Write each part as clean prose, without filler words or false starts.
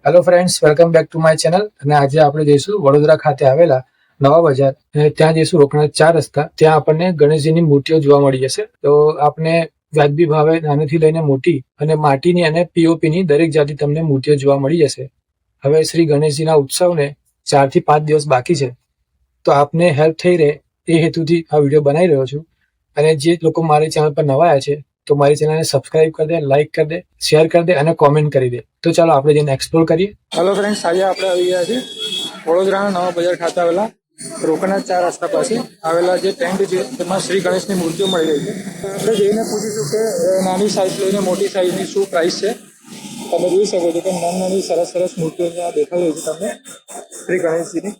Hello friends, welcome back to my channel. અને આજે આપણે જઈશું વડોદરા ખાતે આવેલા નવા બજાર અને ત્યાં જઈશું રોકડા 4 રસ્તા. ત્યાં આપણને ગણેશજીની મૂર્તિઓ જોવા મળી જશે. તો આપને વ્યાજબી ભાવે નાનીથી લઈને મોટી અને માટીની અને પીઓપીની દરેક જાતની તમને મૂર્તિઓ જોવા મળી જશે. હવે શ્રી ગણેશજીના ઉત્સવને 4 થી 5 દિવસ બાકી છે, તો આપને હેલ્પ થઈ રહે એ હેતુથી આ વિડીયો બનાવી રહ્યો છું. અને જે લોકો મારી ચેનલ પર નવા આવ્યા છે તો મારી ચેનલને સબસ્ક્રાઇબ કરી દે, લાઇક કરી દે, શેર કરી દે અને કોમેન્ટ કરી દે. તો ચાલો આપણે જઈને એક્સપ્લોર કરીએ. હેલો ફ્રેન્ડ્સ, આજે આપણે આવી ગયા છીએ વડોદરાના નવા બજાર ખાતે આવેલા રોકડા 4 રસ્તા પાસે આવેલા જે ટેન્ટ છે તેમાં શ્રી ગણેશની મૂર્તિઓ મળી રહી છે. આપણે જઈને પૂછીશું કે નાની સાઇઝ લઈને મોટી સાઇઝની શું પ્રાઇસ છે. તમે જોઈ શકો છો કે નાની સરસ સરસ મૂર્તિઓ ત્યાં દેખાઈ રહી છે તમને શ્રી ગણેશજીની.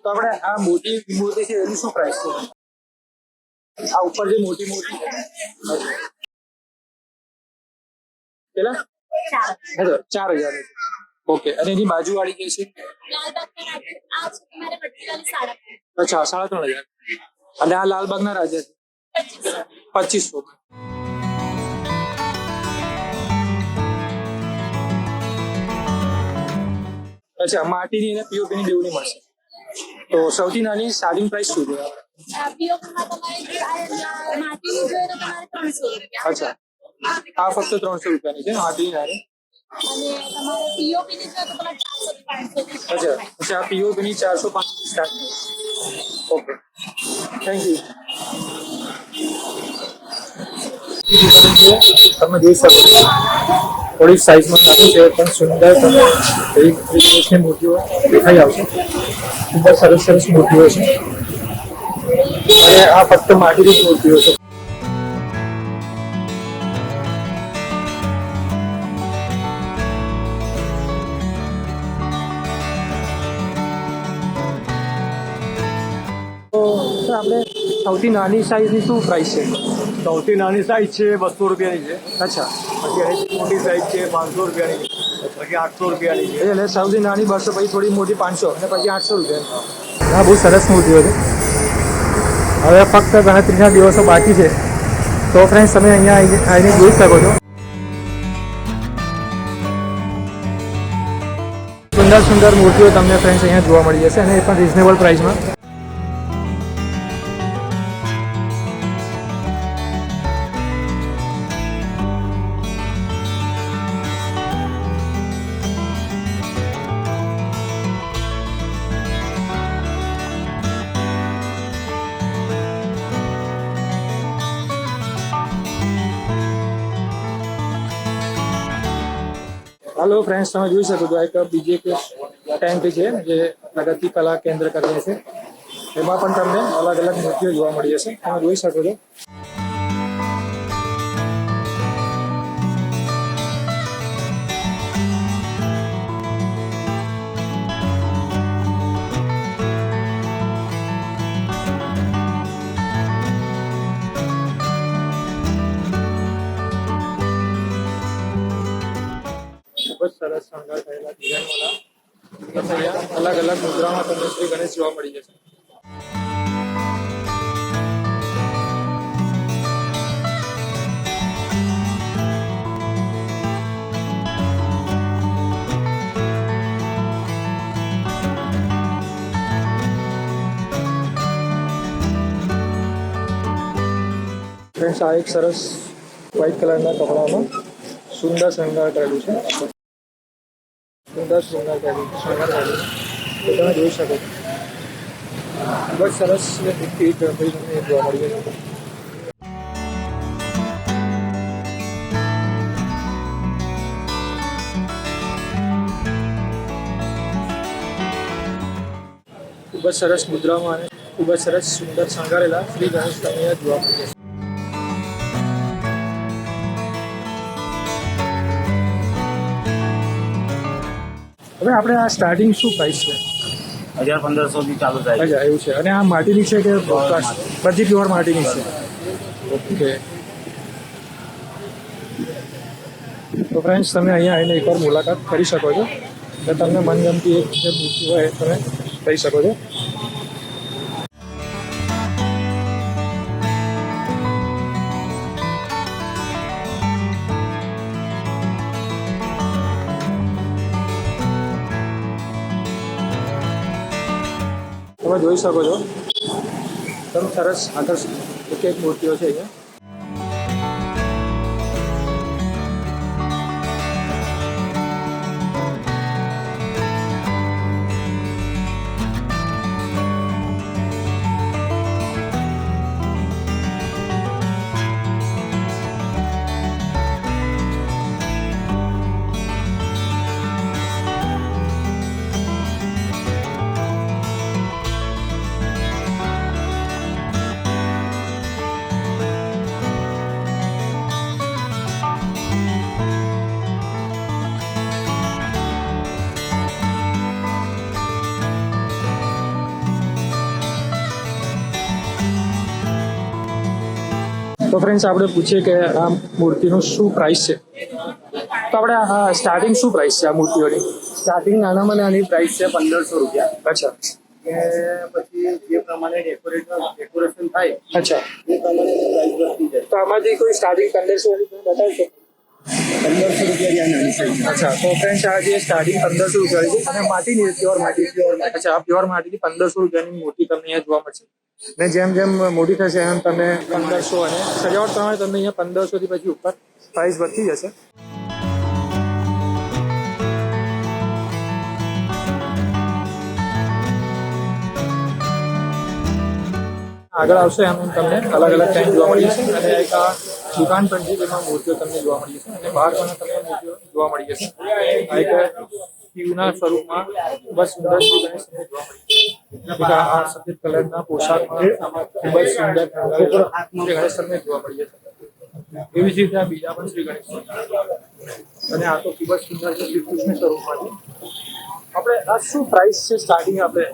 તો આપણે આ મોટી મૂર્તિ છે એની શું પ્રાઇસ છે? આ ઉપર જે મોટી મૂર્તિ છે પેલા 4,000 ની. ઓકે, અને એની બાજુવાળી જે છે અચ્છા 3,500. અને આ લાલબાગના રાજા છે 2,500. અચ્છા, માટીની અને પીઓપીની બેવની મળશે. તો સૌથી નાની સ્ટાર્ટિંગ પ્રાઇસ શું છે? અચ્છા, આ ફક્ત 300 રૂપિયાની છે માટીની નાની. અચ્છા અચ્છા, આ પીઓપીની 405 સ્ટાર્ટ છે. Okay, thank you. તમે જોઈ શકો થોડી સાઈઝમાં નાની છે પણ સુંદર તમે ગણેશની મૂર્તિઓ દેખાઈ આવશે. ખૂબ જ સરસ સરસ મૂર્તિઓ છે અને આ ફક્ત માટીની જ મૂર્તિઓ છે. તો આપણે સૌથી નાની સાઈઝની શું પ્રાઇસ છે? સૌથી નાની સાઈઝ છે 200 રૂપિયાની છે. અચ્છા, પછી એની મોટી સાઈઝ છે 500 રૂપિયાની, પછી 800 રૂપિયાની છે. એટલે સૌથી નાની 200, પછી થોડી મોટી 500 અને પછી 800 રૂપિયા. હા, બહુ સરસ મૂર્તિઓ છે. હવે ફક્ત ગણતરીના દિવસો બાકી છે, તો ફ્રેન્ડ્સ તમે અહીંયા આવીને જોઈ શકો છો. સુંદર સુંદર મૂર્તિઓ તમને ફ્રેન્ડ્સ અહીંયા જોવા મળી જશે અને એ પણ રિઝનેબલ પ્રાઇસમાં. હેલો ફ્રેન્ડ્સ, તમે જોઈ શકો છો એક બીજી એક ટેન્ટ છે જે પ્રગતિ કલા કેન્દ્ર કરીને છે. એમાં પણ તમને અલગ અલગ મૂર્તિઓ જોવા મળી જશે. તમે જોઈ શકો છો. ખૂબ જ સરસ શણગાર થયેલા ડિઝાઇનવાળા અલગ અલગ મુદ્રામાં તમને શ્રી ગણેશ જોવા મળી જશે. ફ્રેન્ડ્સ, આ એક સરસ વ્હાઇટ કલરના કપડામાં સુંદર શણગાર કરેલું છે. સુંદર શણગાર કરેલું તો તમે જોઈ શકો છો. ખૂબ જ સરસ મૂર્તિ તમને જોવા મળી જશે. ખૂબ જ સરસ મુદ્રામાં અને ખૂબ જ સરસ સુંદર શણગારેલા શ્રી ગણેશ તમને અહીંયા જોવા મળી જશે. હવે આપણે આ સ્ટાર્ટિંગ શું પ્રાઇસ છે? 1,500 થી ચાલુ થાય. અચ્છા, એવું છે. અને આ માટીની છે કે બધી પ્યોર માટીની છે? ઓકે. તો ફ્રેન્ડ્સ તમે અહીંયા આવીને એકવાર મુલાકાત કરી શકો છો એટલે તમને મનગમતી એક જે મૂર્તિ હોય એ તમે લઈ શકો છો. તમે જોઈ શકો છો એકદમ સરસ આકર્ષક એક મૂર્તિઓ છે અહીંયા. તો ફ્રેન્ડ્સ આપણે પૂછીએ કે આ મૂર્તિનું શું પ્રાઇસ છે. તો આપણે સ્ટાર્ટિંગ શું પ્રાઇસ છે આ મૂર્તિઓની? સ્ટાર્ટિંગ નાનામાં નાની પ્રાઇસ છે 1500 રૂપિયા. અચ્છા કે પછી જે પ્રમાણે ડેકોરેશન થાય અચ્છા. એ પ્રમાણે પ્રાઇસ વધતી જાય. તો આમાંથી કોઈ સ્ટાર્ટિંગ 1500 બતાવશો? 1500 રૂપિયા નાની સાઈઝ. અચ્છા તો ફ્રેન્ડ્સ આ જે સ્ટાર્ટિંગ 1500 રૂપિયા છે અને માટીની પ્યોર માટી. અચ્છા આ પ્યોર માટીની 1500 રૂપિયાની મૂર્તિ તમને અહીંયા જોવા મળશે. ને જેમ જેમ મોટી થશે એમ તમે 1500 અને સજાવટ પ્રમાણે તમને અહીંયા 1500 થી પછી ઉપર પ્રાઇસ વધતી જશે. આગળ આવશે એમ તમને અલગ અલગ ટાઈમ જોવા મળી જશે અને એક આ દુકાન પણ છે જેમાં મૂર્તિઓ તમને જોવા મળી જશે અને બહાર પણ તમને મૂર્તિઓ જોવા મળી જશે. આ એક શિવના સ્વરૂપમાં ખૂબ જ સુંદર શ્રી ગણેશ તમને જોવા મળી જશે. આ સફેદ કલરના પોશાકમાં ખૂબ જ સુંદર શ્રી ગણેશ તમને જોવા મળી જશે. એવી જ રીતે આ બીજા પણ શ્રી ગણેશ અને આ તો ખૂબ જ સુંદર છે શ્રી કૃષ્ણ સ્વરૂપમાં છે. આપણે આ શું પ્રાઇસ છે સ્ટાર્ટિંગ? આપણે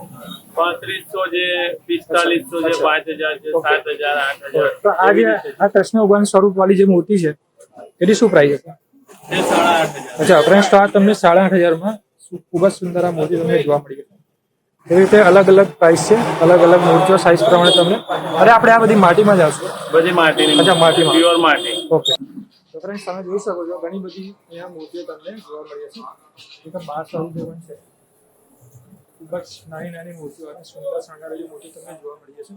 3500 છે, 4500 છે, 5000 છે, 7000, 8000. તો આ જે આ કૃષ્ણ ભગવાન સ્વરૂપ વાળી જે મૂર્તિ છે એની શું પ્રાઇસ હશે? એ 8500. અચ્છા ફ્રેન્ડ્સ તો આ તમને 8500 માં ખૂબ જ સુંદર આ મૂર્તિ તમને જોવા મળી જશે. એવી રીતે અલગ અલગ પ્રાઇસ છે, અલગ અલગ મૂર્તિઓ સાઇઝ પ્રમાણે તમને. અરે આપણે આ બધી માટીમાં જ આવશું. બધી માટીની. અચ્છા માટીમાં. પ્યોર માટી. ઓકે તો ફ્રેન્ડ્સ તમે જોઈ શકો છો ઘણી બધી અહીંયા મૂર્તિઓ તમને જોવા મળી જશે. એક 12 સ્વરૂપે પણ છે. ખૂબ જ નાની નાની મૂર્તિઓ અને સુંદર શણગારેલી મૂર્તિ તમને જોવા મળી જશે.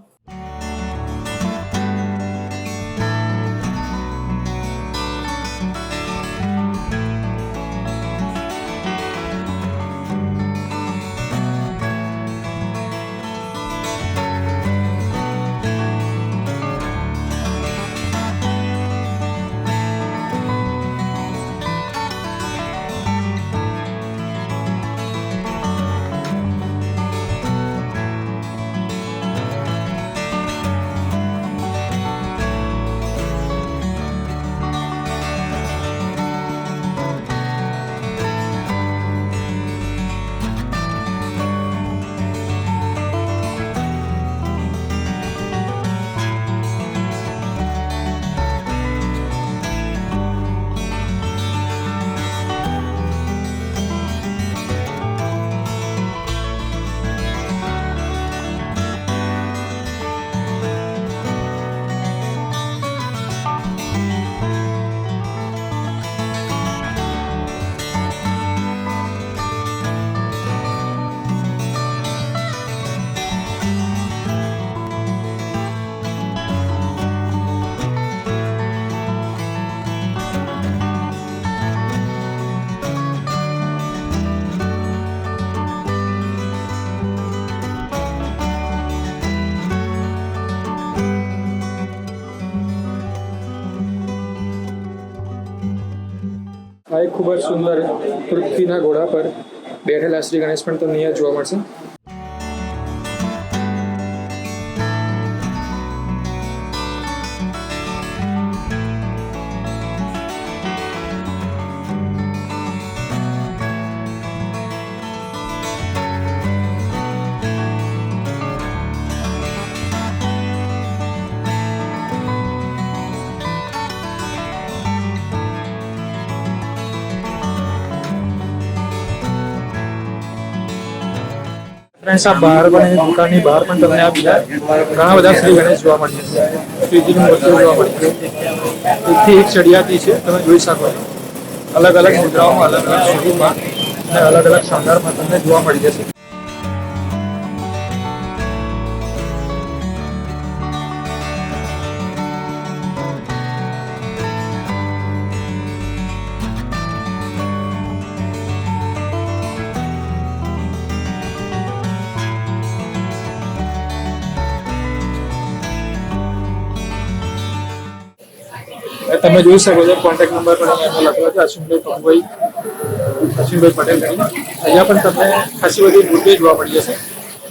આ એક ખૂબ જ સુંદર પૃથ્વીના ઘોડા પર બેઠેલા શ્રી ગણેશ પણ તમને અહીંયા જોવા મળશે. ફ્રેન્ડ્સ આ બહાર પણ એની દુકાનની બહાર પણ તમને આ બીજા ઘણા બધા શ્રી ગણેશ જોવા મળે છે. શ્રીજીની મૂર્તિઓ જોવા મળે છે. એકથી એક ચડિયાતી છે, તમે જોઈ શકો છો. અલગ અલગ મુદ્રાઓમાં, અલગ અલગ સ્વરૂપમાં અને અલગ અલગ શણગારમાં તમને જોવા મળી જશે. તમે જોઈ શકો છો કોન્ટેક્ટ નંબર પણ અહીંયા લખેલો છે, અશ્વિનભાઈ પટેલ કરીને. અહીંયા પણ તમને ખાસી બધી મૂર્તિઓ જોવા મળી જશે.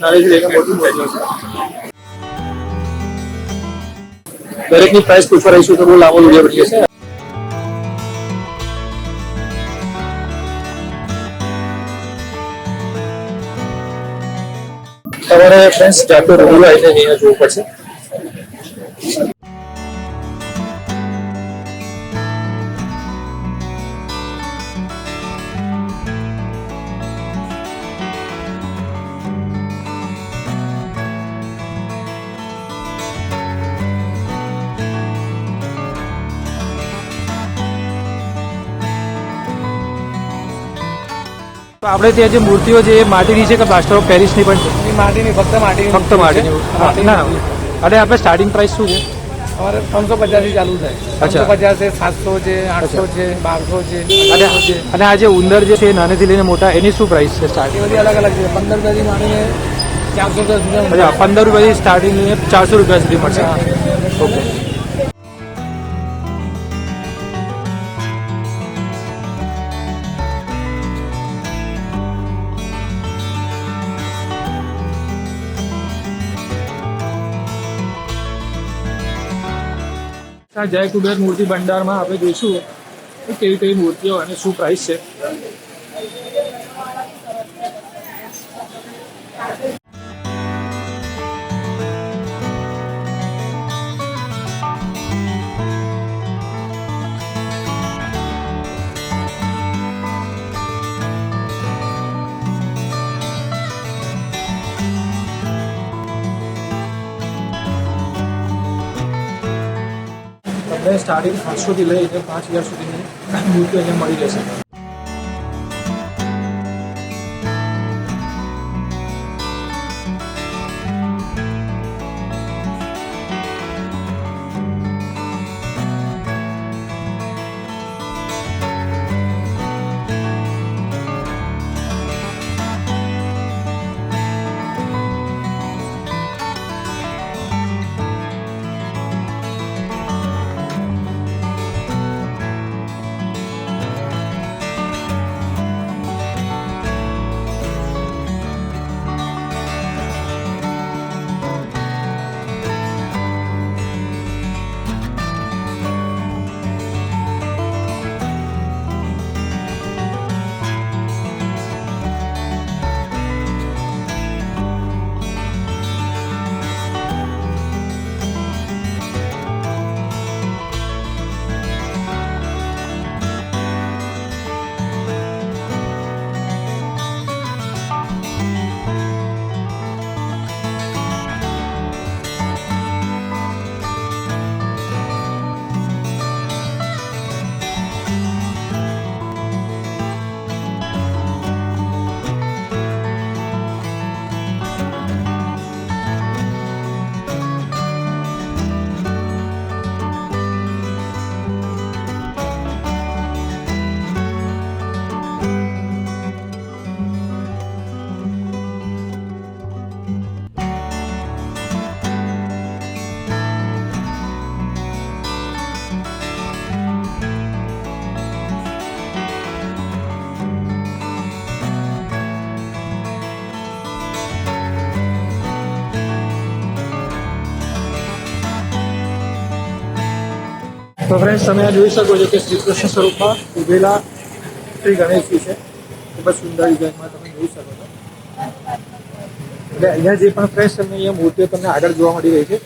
નાનીથી લઈને મોટી મૂર્તિઓ છે. દરેકની પ્રાઇસ પૂછવા રહીશું તો બહુ લાંબો વિડીયો બની જશે. તમારે ફ્રેન્ડ્સ જાતે રૂબરૂ આવીને અહીંયા જોવું પડશે. તો આપણે ત્યાં જે મૂર્તિઓ છે એ માટીની છે કે પ્લાસ્ટર ઓફ પેરિસની પણ છે? માટીની, ફક્ત માટીની. ફક્ત માટીની. ના, અને આપણે સ્ટાર્ટિંગ પ્રાઇસ શું છે? અમારે 350 થી ચાલુ થાય. અચ્છા. 350 છે, 700 છે, 800 છે, 1200 છે. અને આ જે ઉંદર જે છે એ નાનેથી લઈને મોટા એની શું પ્રાઇસ છે એ સ્ટાર્ટિંગ? બધી અલગ અલગ છે. 15 રૂપિયાથી માંડીને 410 રૂપિયા. અચ્છા, 15 રૂપિયાથી સ્ટાર્ટિંગ 400 રૂપિયા સુધી મળશે. ઓકે. જય કુબેર મૂર્તિ ભંડારમાં આપણે જોઈશું કે કેવી કેવી મૂર્તિઓ અને શું પ્રાઇસ છે. તમને સ્ટાર્ટિંગ 500 થી લઈને 5000 સુધીની મૂર્તિઓ અહીંયા મળી જશે. તો ફ્રેન્ડ્સ તમે આ જોઈ શકો છો કે શ્રી કૃષ્ણ સ્વરૂપમાં ઉભેલા શ્રી ગણેશજી છે. ખૂબ જ સુંદર ડિઝાઇનમાં તમે જોઈ શકો છો. એટલે અહીંયા જે પણ ફ્રેન્ડ્સ તમને અહીંયા મૂર્તિઓ તમને આગળ જોવા મળી રહી છે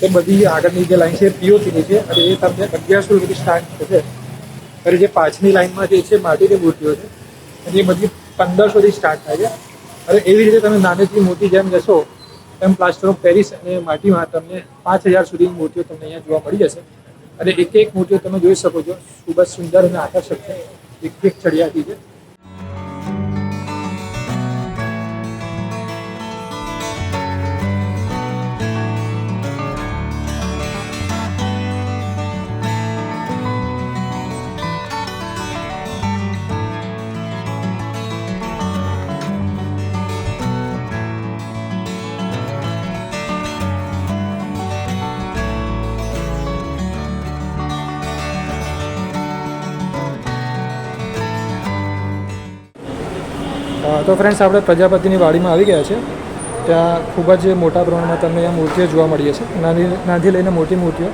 એ બધી આગળની જે લાઈન છે પીઓપીની છે અને એ તમને 1100 રૂપિયાથી સ્ટાર્ટ થશે. અને જે પાછળની લાઈનમાં જે છે માટીની મૂર્તિઓ છે અને એ બધી 1500થી સ્ટાર્ટ થાય છે અને એવી રીતે તમે નાનેથી મોટી જેમ જશો એમ પ્લાસ્ટર ઓફ પેરિસ અને માટીમાં તમને 5000 સુધીની મૂર્તિઓ તમને અહીંયા જોવા મળી જશે. અને એક એક મૂર્તિઓ તમે જોઈ શકો છો, ખૂબ જ સુંદર અને આકર્ષક છે, એક ચડિયાતી છે. તો ફ્રેન્ડ્સ, આપણે પ્રજાપતિની વાડીમાં આવી ગયા છે. ત્યાં ખૂબ જ મોટા પ્રમાણમાં તમને અહીંયા મૂર્તિઓ જોવા મળી છે, નાની લઈને મોટી મૂર્તિઓ.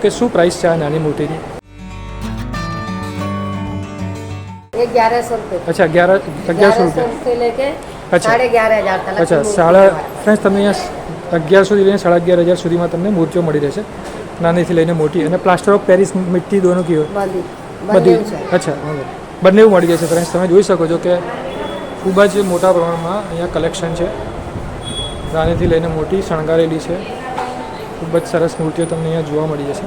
કે શું પ્રાઇસ છે આ નાની મૂર્તિની? 1100 रुपये. અચ્છા, 1100 રૂપિયા. से लेके अच्छा. 11,500 तक. અચ્છા, ફ્રેન્ડ્સ તમને અહીંયા 1100 થી લઈને 11,500 સુધીમાં તમને મૂર્તિઓ મળી રહેશે, નાનીથી લઈને મોટી. અને પ્લાસ્ટર ઓફ પેરિસ મિટ્ટી દોનો કયો? બધી. અચ્છા, બંને મળી જશે. ફ્રેન્ડ્સ, તમે જોઈ શકો છો કે ખૂબ જ મોટા પ્રમાણમાં અહીંયા કલેક્શન છે, નાનીથી લઈને મોટી શણગારેલી છે. ખૂબ જ સરસ મૂર્તિઓ તમને અહીંયા જોવા મળી જશે.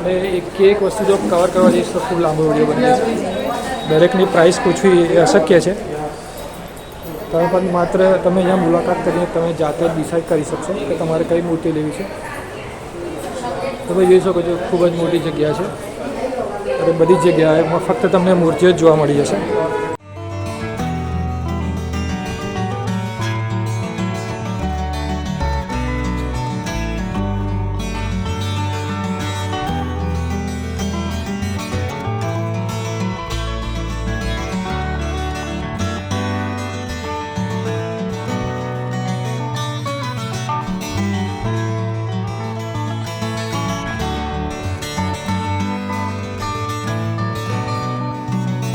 અને એક વસ્તુ જો કવર કરવા જઈશ તો ખૂબ લાંબો વિડીયો બની જશે. દરેકની પ્રાઇસ પૂછવી એ અશક્ય છે. તમે પણ માત્ર તમે અહીંયા મુલાકાત કરીને તમે જાતે જ ડિસાઇડ કરી શકશો કે તમારે કઈ મૂર્તિ લેવી છે. તમે જોઈ શકો છો, ખૂબ જ મોટી જગ્યા છે અને બધી જ જગ્યાએમાં ફક્ત તમને મૂર્તિઓ જ જોવા મળી જશે.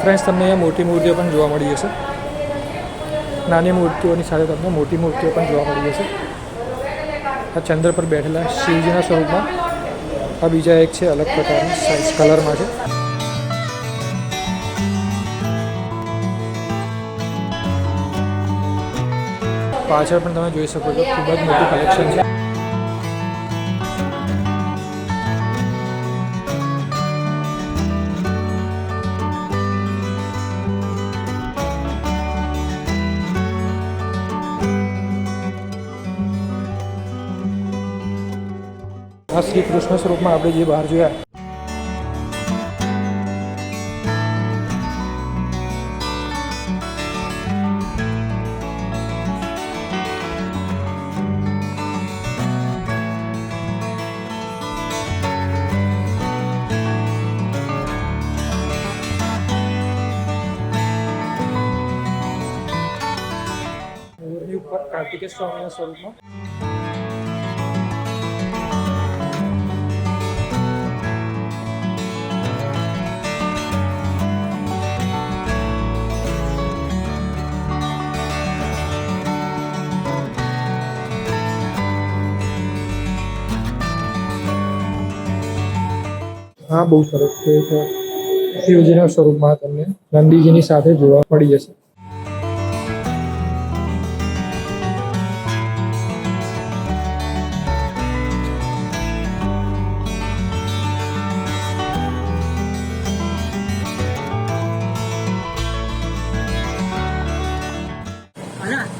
ફ્રેન્ડ્સ, તમને અહીંયા મોટી મૂર્તિઓ પણ જોવા મળી જશે. નાની મૂર્તિઓની સાથે તમને મોટી મૂર્તિઓ પણ જોવા મળી જશે. આ ચંદ્ર પર બેઠેલા શિવજીના સ્વરૂપમાં. આ બીજા એક છે, અલગ પ્રકારની સાઇઝ કલરમાં છે. પાછળ પણ તમે જોઈ શકો છો, ખૂબ જ મોટું કલેક્શન છે. આ શ્રી કૃષ્ણ સ્વરૂપમાં આપણે જે બહાર જોયા, મોરની ઉપર કાર્તિકેય સ્વામીના સ્વરૂપમાં. હા, બહુ સરસ છે. શિવજીના સ્વરૂપમાં તમને નંદીજીની સાથે જોવા મળી જશે.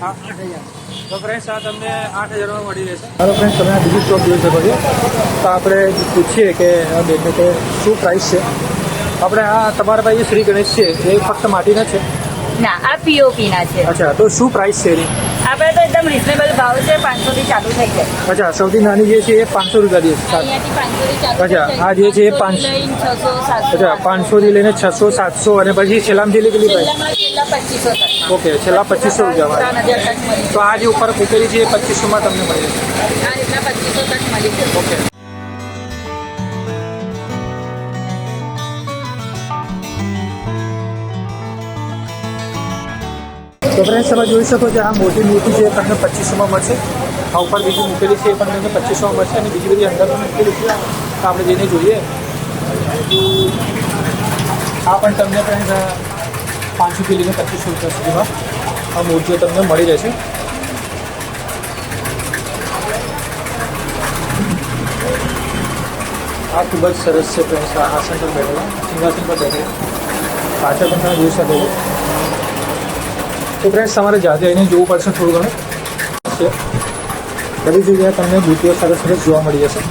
હા, તો ફ્રેન્ડ્સ આ તમને 8,000માં મળી રહેશે. હાલો ફ્રેન્ડ્સ, તમે આ બીજી શોપ જોઈ શકો છો. તો આપણે પૂછીએ કે આ બેનને કે શું પ્રાઇસ છે. આપણે આ તમારા પાસે શ્રી ગણેશ છે એ ફક્ત માટીના છે? ના, આ પીઓપી ના છે. અચ્છા, તો શું પ્રાઇસ છે એની? આપણે તો એકદમ રિઝનેબલ ભાવ છે, 500 થી ચાલુ થઈ જાય. અચ્છા, સૌથી નાની જે છે એ 500 રૂપિયા દે છે. અહીંયાથી 500 થી ચાલુ અચ્છા, થઈ જાય. આ જે છે એ 500 થી લઈને 600, 700. અચ્છા, 500 થી લઈને 600, 700 અને પછી છેલ્લામાં છેલ્લી કેટલી પ્રાઇસ? છેલ્લા 2500 તક. ઓકે, છેલ્લા 2500 રૂપિયામાં. 3,000 તક મળી તો આ જે ઉપર મૂકેલી છે એ 2500માં તમને મળી જશે. આ રીતના 2500 તક મળી જશે. ઓકે. તો ફ્રેન્ડ્સ, તમે જોઈ શકો છો આ મોટી મૂર્તિ છે એ તમને 2500માં મળશે. આ ઉપર બીજી મૂકેલી છે એ પણ તમને 2500માં મળશે અને બીજી બધી અંદર પણ મૂકેલી છે તો આપણે જઈને જોઈએ. આ પણ તમને ફ્રેન્ડ્સ 500 થી લઈને 2500 રૂપિયા સુધીમાં આ મૂર્તિઓ તમને મળી રહેશે. આ ખૂબ જ સરસ છે ફ્રેન્ડ્સ. આ આસન પર બેઠેલા, સિંહાસન પર બેઠેલા, પાછળ પણ તમે જોઈ શકો છો. તો ફ્રેન્ડ્સ, તમારે જાતે આવીને જોવું પડશે થોડું ઘણું છે. બધી જગ્યાએ તમને મૂર્તિઓ સરસ સરસ જોવા મળી જશે.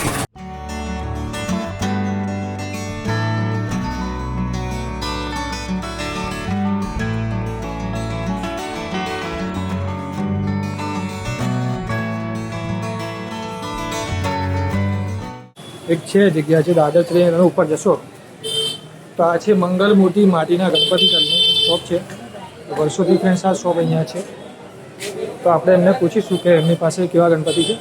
એક છે જગ્યા છે દાદર ટ્રેન એના ઉપર જશો તો આ છે મંગલ મૂર્તિ માટીના ગણપતિ કરીને શોપ છે. વર્ષોથી ફ્રેન્ડ્સ આ શોપ અહીંયા છે. તો આપણે એમને પૂછીશું કે એમની પાસે કેવા ગણપતિ છે.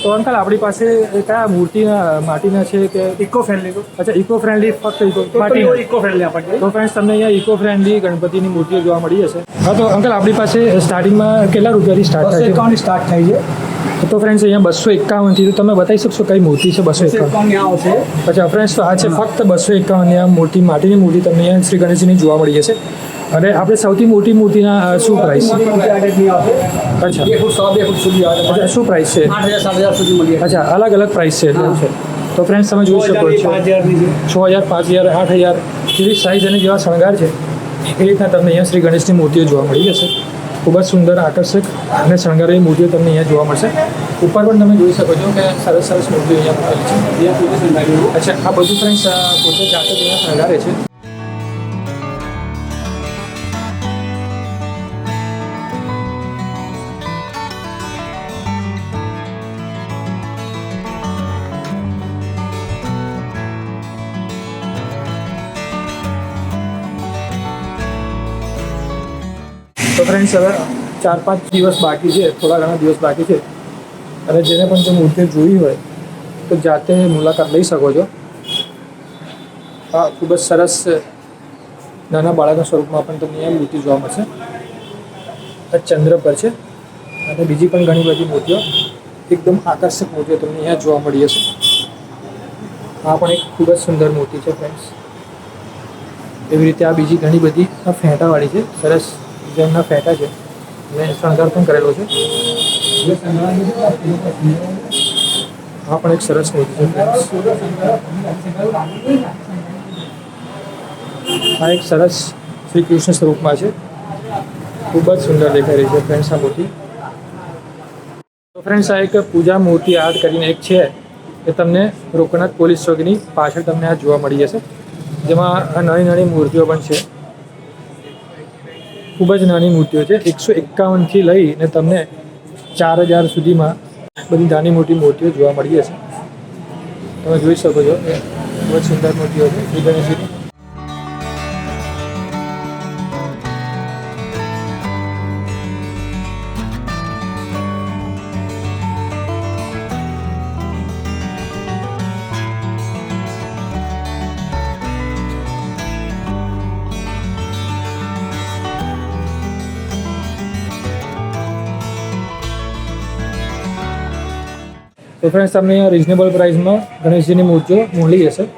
તો અંકલ, આપણી પાસે કયા મૂર્તિના માટીના છે કે ઇકો ફ્રેન્ડલી? અચ્છા, ઇકો ફ્રેન્ડલી, ફક્ત ઇકો ફ્રેન્ડલી આપણને. તો ફ્રેન્ડ્સ, તમને અહીંયા ઇકો ફ્રેન્ડલી ગણપતિની મૂર્તિઓ જોવા મળી જશે. હા, તો અંકલ, આપણી પાસે સ્ટાર્ટિંગમાં કેટલા રૂપિયાથી સ્ટાર્ટ થાય છે? 251 સ્ટાર્ટ થાય છે. તો ફ્રેન્ડ્સ, અહીંયા 251 થી. તો તમે બતાવી શકશો કઈ મૂર્તિ છે? 251 આવશે. અચ્છા ફ્રેન્ડ્સ, તો આ છે ફક્ત 251 આ મૂર્તિ, માટીની મૂર્તિ તમને અહીંયા શ્રી ગણેશજીની જોવા મળી જશે. અને આપણે સૌથી મોટી મૂર્તિના શું પ્રાઇસ છે? અચ્છા, 2 ફૂટ 2 ફૂટ સુધી આવે. અચ્છા, શું પ્રાઇસ છે? 8,000 7,000 સુધી મળી. અચ્છા, અલગ અલગ પ્રાઇસ છે એટલે છે. તો ફ્રેન્ડ્સ, તમે જોઈ શકો છો 6,000, 5,000, 8,000 જેવી સાઇઝ અને જેવા શણગાર છે એ રીતના તમને અહીંયા શ્રી ગણેશની મૂર્તિઓ જોવા મળી જશે. ખૂબ જ સુંદર, આકર્ષક અને શણગારેલી મૂર્તિઓ તમને અહીંયા જોવા મળશે. ઉપર પણ તમે જોઈ શકો છો કે સરસ સરસ મૂર્તિઓ અહીંયા મૂકેલી છે. અચ્છા, આ બધું ફ્રેન્ડ્સ પોતે જાતે જ અહીંયા શણગારે છે. તો ફ્રેન્ડ્સ, હવે 4-5 દિવસ બાકી છે, થોડા ઘણા દિવસ બાકી છે. અને જેને પણ જો મૂર્તિઓ જોઈ હોય તો જાતે મુલાકાત લઈ શકો છો. હા, ખૂબ જ સરસ નાના બાળકના સ્વરૂપમાં પણ તમને અહીંયા મૂર્તિ જોવા મળશે. આ ચંદ્ર પર છે અને બીજી પણ ઘણી બધી મૂર્તિઓ, એકદમ આકર્ષક મૂર્તિઓ તમને અહીંયા જોવા મળી હશે. આ પણ એક ખૂબ જ સુંદર મૂર્તિ છે ફ્રેન્ડ્સ. એવી રીતે આ બીજી ઘણી બધી આ ફેંટાવાળી છે, સરસ ડિઝાઇનના ફેંટા છે અને શણગાર પણ કરેલો છે. આ પણ એક સરસ મૂર્તિ છે ફ્રેન્ડ્સ. આ એક સરસ શ્રી કૃષ્ણ સ્વરૂપમાં છે. ખૂબ જ સુંદર દેખાઈ રહી છે ફ્રેન્ડ્સ આ મૂર્તિ. તો ફ્રેન્ડ્સ, આ એક પૂજા મૂર્તિ આર્ટ કરીને એક છે એ તમને રોકનાથ પોલીસ ચોકીની પાછળ તમને આ જોવા મળી જશે. જેમાં આ નાની નાની મૂર્તિઓ પણ છે. ખૂબ જ નાની મૂર્તિઓ છે. 151 થી લઈને તમને 4,000 સુધીમાં બધી નાની મોટી મૂર્તિઓ જોવા મળી જશે. તમે જોઈ શકો છો કે ખૂબ જ સુંદર મૂર્તિઓ છે શ્રી ગણેશજીની. તો ફ્રેન્ડ્સ, તમને અહીંયા રિઝનેબલ પ્રાઇસમાં ગણેશજીની મૂર્તિઓ મળી જશે.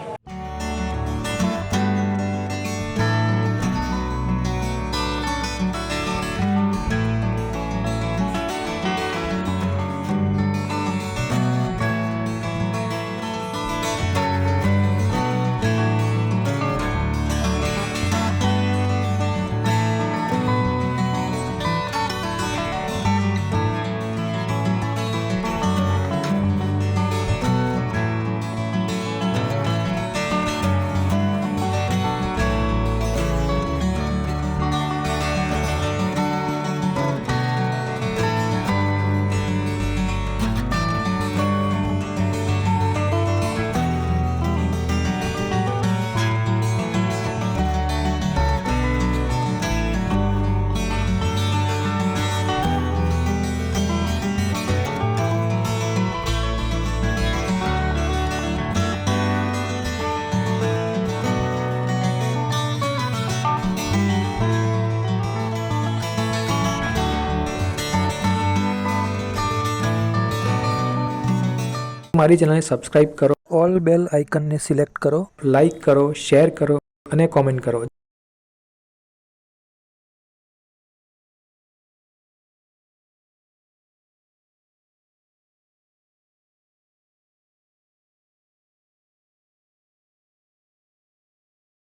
મારી ચેનલને સબસ્ક્રાઇબ કરો, ઓલ બેલ આઇકનને સિલેક્ટ કરો, લાઇક કરો, શેર કરો અને કોમેન્ટ કરો.